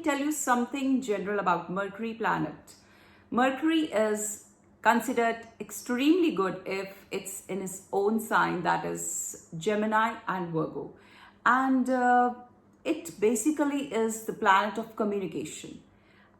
tell you something general about Mercury planet. Mercury is considered extremely good if it's in its own sign, that is Gemini and Virgo. And it basically is the planet of communication.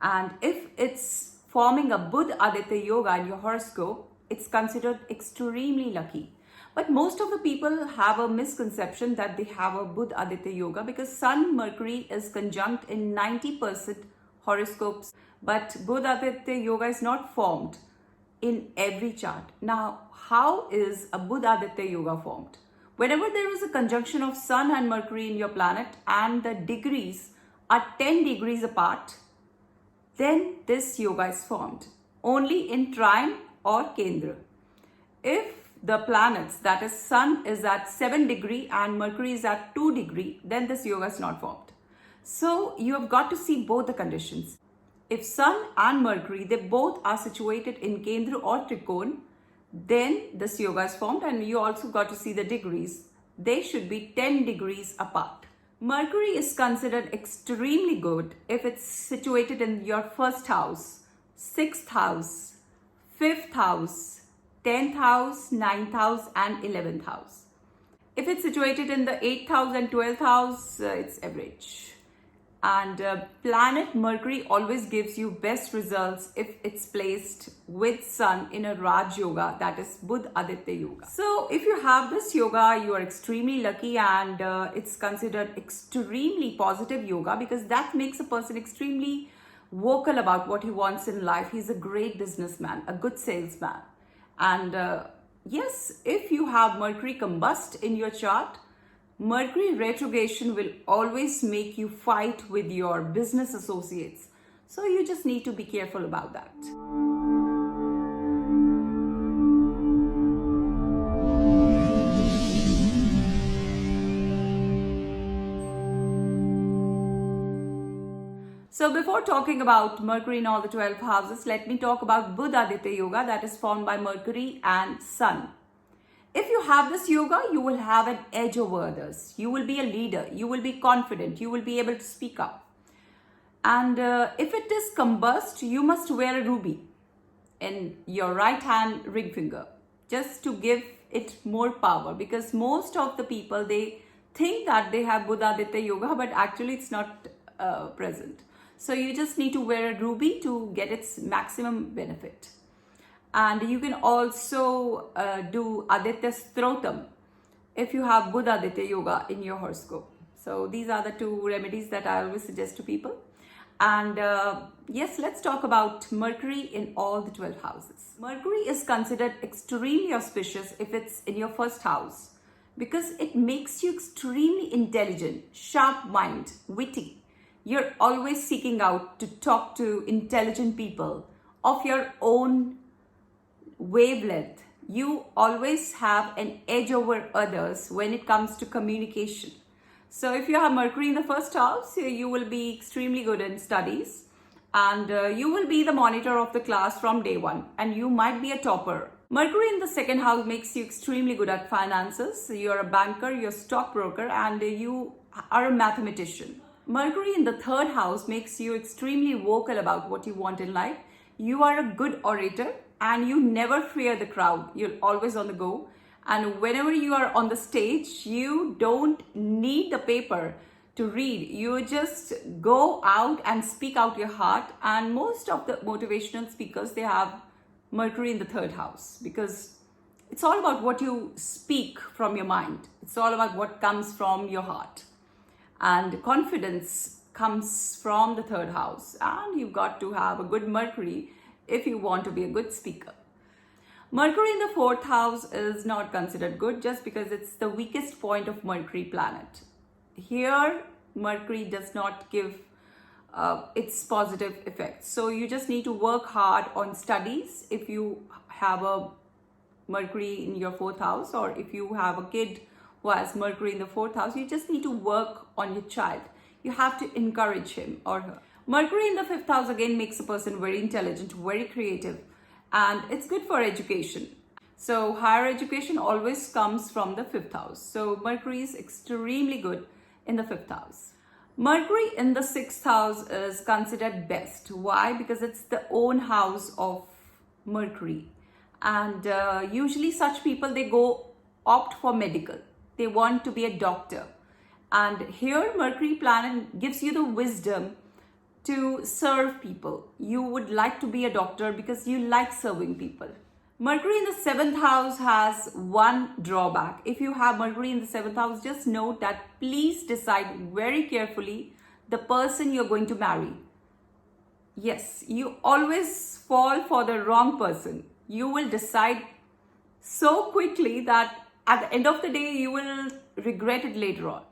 And if it's forming a Buddha Aditya Yoga in your horoscope, it's considered extremely lucky. But most of the people have a misconception that they have a Buddha Aditya Yoga because Sun Mercury is conjunct in 90% horoscopes. But Buddha Aditya Yoga is not formed in every chart. Now, how is a Buddha Aditya Yoga formed? Whenever there is a conjunction of Sun and Mercury in your planet and the degrees are 10 degrees apart, then this yoga is formed only in trine or kendra. If the planets, that is Sun is at 7 degree and Mercury is at 2 degree, then this yoga is not formed. So you have got to see both the conditions. If Sun and Mercury, they both are situated in Kendra or Trikona, then this yoga is formed, and you also got to see the degrees. They should be 10 degrees apart. Mercury is considered extremely good if it's situated in your first house, 6th house, 5th house, 10th house, 9th house and 11th house. If it's situated in the 8th house and 12th house, it's average. And planet Mercury always gives you best results if it's placed with Sun in a Raj Yoga, that is Buddha Aditya Yoga. So if you have this yoga, you are extremely lucky, and it's considered extremely positive yoga because that makes a person extremely vocal about what he wants in life. He's a great businessman, a good salesman. And yes, if you have Mercury combust in your chart, Mercury retrogression will always make you fight with your business associates. So you just need to be careful about that. So before talking about Mercury in all the 12 houses, let me talk about Buddha Aditya Yoga, that is formed by Mercury and Sun. If you have this yoga, you will have an edge over others. You will be a leader. You will be confident. You will be able to speak up. And if it is combust, you must wear a ruby in your right hand ring finger just to give it more power, because most of the people, they think that they have Buddha Aditya Yoga, but actually it's not present. So you just need to wear a ruby to get its maximum benefit. And you can also do Aditya Strotam if you have Buddha Aditya Yoga in your horoscope. So these are the two remedies that I always suggest to people. And yes, let's talk about Mercury in all the 12 houses. Mercury is considered extremely auspicious if it's in your first house because it makes you extremely intelligent, sharp mind, witty. You're always seeking out to talk to intelligent people of your own wavelength. You always have an edge over others when it comes to communication. So if you have Mercury in the first house, you will be extremely good in studies, and you will be the monitor of the class from day one, and you might be a topper. Mercury in the second house makes you extremely good at finances. You're a banker, you're a stockbroker, and you are a mathematician. Mercury in the third house makes you extremely vocal about what you want in life. You are a good orator and you never fear the crowd. You're always on the go. And whenever you are on the stage, you don't need the paper to read. You just go out and speak out your heart. And most of the motivational speakers, they have Mercury in the third house because it's all about what you speak from your mind. It's all about what comes from your heart. And confidence comes from the third house, and you've got to have a good Mercury if you want to be a good speaker. Mercury in the fourth house is not considered good just because it's the weakest point of Mercury planet. Here, Mercury does not give its positive effects. So you just need to work hard on studies if you have a Mercury in your fourth house, or if you have a kid who has Mercury in the fourth house, you just need to work on your child. You have to encourage him or her. Mercury in the fifth house again makes a person very intelligent, very creative, and it's good for education. So higher education always comes from the fifth house. So Mercury is extremely good in the fifth house. Mercury in the sixth house is considered best. Why? Because it's the own house of Mercury. And usually such people, they go opt for medical. They want to be a doctor. And here Mercury planet gives you the wisdom to serve people. You would like to be a doctor because you like serving people. Mercury in the seventh house has one drawback. If you have Mercury in the seventh house, just note that please decide very carefully the person you're going to marry. Yes, you always fall for the wrong person. You will decide so quickly that at the end of the day, you will regret it later on.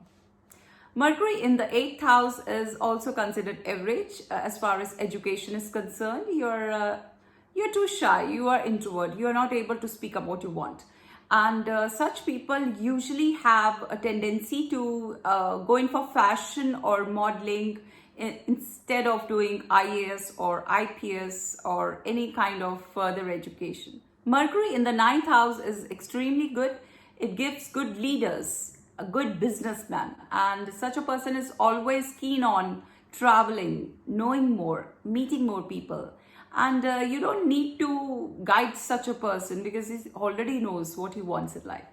Mercury in the eighth house is also considered average as far as education is concerned. You're too shy, you are introvert, you are not able to speak up what you want. And such people usually have a tendency to go in for fashion or modeling instead of doing IAS or IPS or any kind of further education. Mercury in the ninth house is extremely good. It gives good leaders, a good businessman, and such a person is always keen on traveling, knowing more, meeting more people. And you don't need to guide such a person because he already knows what he wants in life.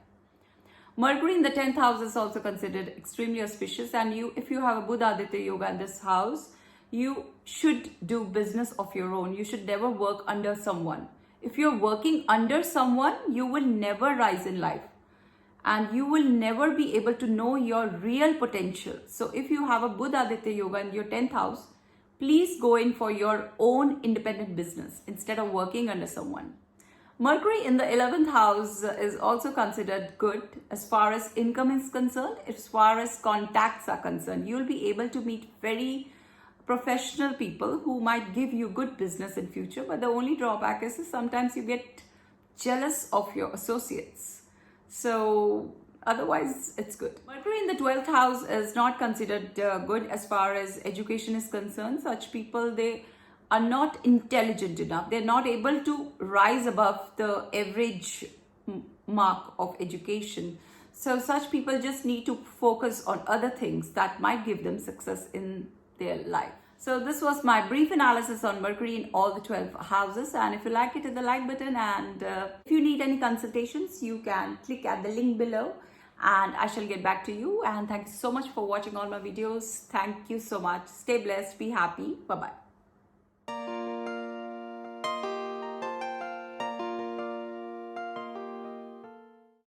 Mercury in the 10th house is also considered extremely auspicious, and if you have a Buddha Aditya Yoga in this house, you should do business of your own. You should never work under someone. If you're working under someone, you will never rise in life and you will never be able to know your real potential. So if you have a Buddha Aditya Yoga in your 10th house, please go in for your own independent business instead of working under someone. Mercury in the 11th house is also considered good as far as income is concerned, as far as contacts are concerned. You'll be able to meet very professional people who might give you good business in future, but the only drawback is sometimes you get jealous of your associates. So otherwise, it's good. Mercury in the 12th house is not considered good as far as education is concerned. Such people, they are not intelligent enough. They're not able to rise above the average mark of education. So such people just need to focus on other things that might give them success in their life. So this was my brief analysis on Mercury in all the 12 houses, and if you like it, hit the like button, and if you need any consultations, you can click at the link below and I shall get back to you. And thank you so much for watching all my videos. Thank you so much. Stay blessed, be happy. Bye bye.